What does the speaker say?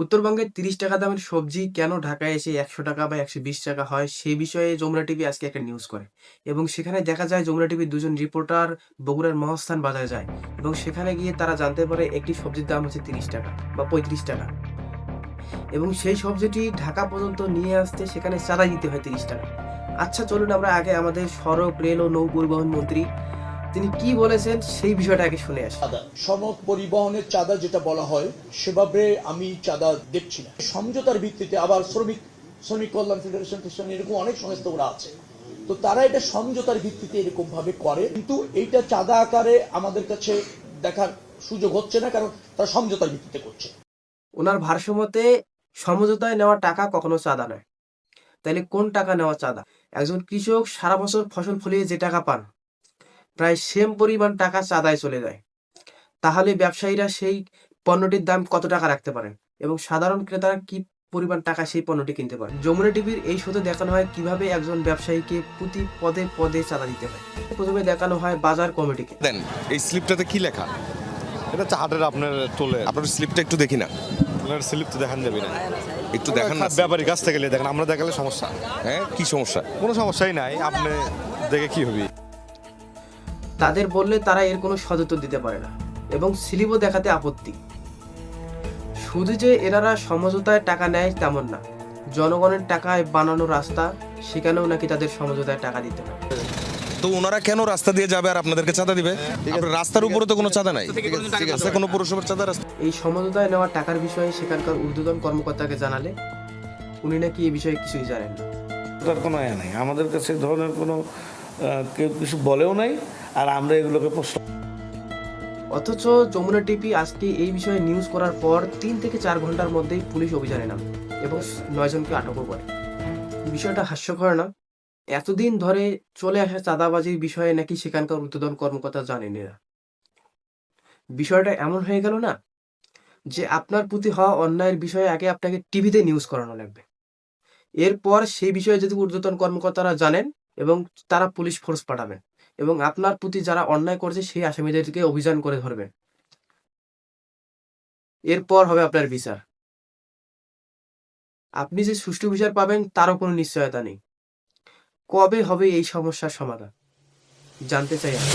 উত্তরবঙ্গের ৩০ টাকা দামের সবজি কেন ঢাকায় এসে ১০০ টাকা বা ১২০ টাকা হয়, সেই বিষয়ে যমুনা টিভি আজকে একটা নিউজ করে। এবং সেখানে দেখা যায় যমুনা টিভির ২ জন রিপোর্টার বগুড়ার মহাস্থান বাজারে যায় এবং সেখানে গিয়ে তারা জানতে পারে একটি সবজির দাম হচ্ছে ৩০ টাকা বা ৩৫ টাকা এবং সেই সবজিটি ঢাকা পর্যন্ত নিয়ে আসতে সেখানে চাঁদা দিতে হয় ৩০ টাকা। আচ্ছা চলুন আমরা আগে আমাদের সড়ক, রেল ও নৌ পরিবহন মন্ত্রী তিনি কি বলেছেন সেই বিষয়টা আগে শুনে আসি। চাঁদা সড়ক পরিবহনের চাঁদা যেটা বলা হয় সেভাবে আমি চাঁদা দেখছি না। সমঝোতার ভিত্তিতে আবার শ্রমিক কল্যাণ ফেডারেশন এরকম অনেক সংস্থা ওরা আছে, তো তারা এটা সমঝোতার ভিত্তিতে এরকম ভাবে করে, কিন্তু এইটা চাঁদা আকারে আমাদের কাছে দেখার সুযোগ হচ্ছে না, কারণ তারা সমঝোতার ভিত্তিতে করছে। ওনার ভারসাম্যতে সমঝোতায় নেওয়া টাকা কখনো চাঁদা নয়। তাইলে কোন টাকা নেওয়া চাঁদা? একজন কৃষক সারা বছর ফসল ফলিয়ে যে টাকা পান, প্রায় সেম পরিমাণ টাকা চাঁদায় চলে যায়। তাহলে ব্যবসায়ীরা সেই পণ্যটির দাম কত টাকা রাখতে পারেন এবং সাধারণ ক্রেতারা কি পরিমাণ টাকা সেই পণ্যটি কিনতে পারে? যমুনা টিভির এই শোতে দেখানো হয় কিভাবে একজন ব্যবসায়ীকে প্রতি পদে পদে চাঁদা দিতে হয়। প্রথমে দেখানো হয় বাজার কমিটিকে। দেন এই স্লিপটাতে কি লেখা? এটা হচ্ছে হাটের আপনার টোলে আপনার স্লিপটা একটু দেখি না, আপনার স্লিপ তো দেখান যাবে না। একটু দেখান না। ব্যাপারী কাছ থেকে দেখেন, আমরা দেখালে সমস্যা। হ্যাঁ, কি সমস্যা? কোনো সমস্যাই নাই, আপনি দেখে কি হবে? তাদের বললে তারা এর কোনো সদুত্তর দিতে পারে না এবং স্লিপও দেখাতে আপত্তি। শুধু যে এনারা সমঝোতায় টাকা নেয় তেমন না, জনগণের টাকায় বানানো রাস্তা, সেখানেও নাকি তাদের সমঝোতায় টাকা দিতে হয়। তো ওনারা কেন রাস্তা দিয়ে যাবে আর আপনাদেরকে চাঁদা দিবে? আপনার রাস্তার উপরে তো কোনো চাঁদা নাই, ঠিক আছে? কোনো পুরসভার চাঁদা রাস্তা। এই সমঝোতায় নেওয়া টাকার বিষয়ে সেখানকার ঊর্ধ্বতন কর্মকর্তাকে জানালে উনি নাকি এই বিষয়ে কিছুই জানেন না। তার কোনো নাই, আমাদের কাছে ধরনের কোনো কেউ কিছু বলেও নাই, আর আমরা এগুলোকে প্রশ্ন। অথচ যমুনা টিভি আজকে এই বিষয়ে নিউজ করার পর ৩ থেকে ৪ ঘন্টার মধ্যেই পুলিশ অভিযানে নামে এবং ৯ জনকে আটকও করে। বিষয়টা হাস্যকর না? এতদিন ধরে চলে আসা চাঁদাবাজির বিষয়ে নাকি সেখানকার ঊর্ধ্বতন কর্মকর্তা জানেন না। বিষয়টা এমন হয়ে গেল না যে আপনার প্রতি হওয়া অন্যায়ের বিষয়ে আগে আপনাকে টিভিতে নিউজ করানো লাগবে, এরপর সেই বিষয়ে যদি ঊর্ধ্বতন কর্মকর্তারা জানেন এবং তারা পুলিশ ফোর্স পাঠাবেন এবং আপনার প্রতি যারা অন্যায় করেছে সেই আসামিদেরকে অভিযান করে ধরবেন, এরপর হবে আপনার বিচার। আপনি যে সুষ্ঠু বিচার পাবেন তারও কোনো নিশ্চয়তা নেই। কবে হবে এই সমস্যার সমাধান জানতে চাই আমি।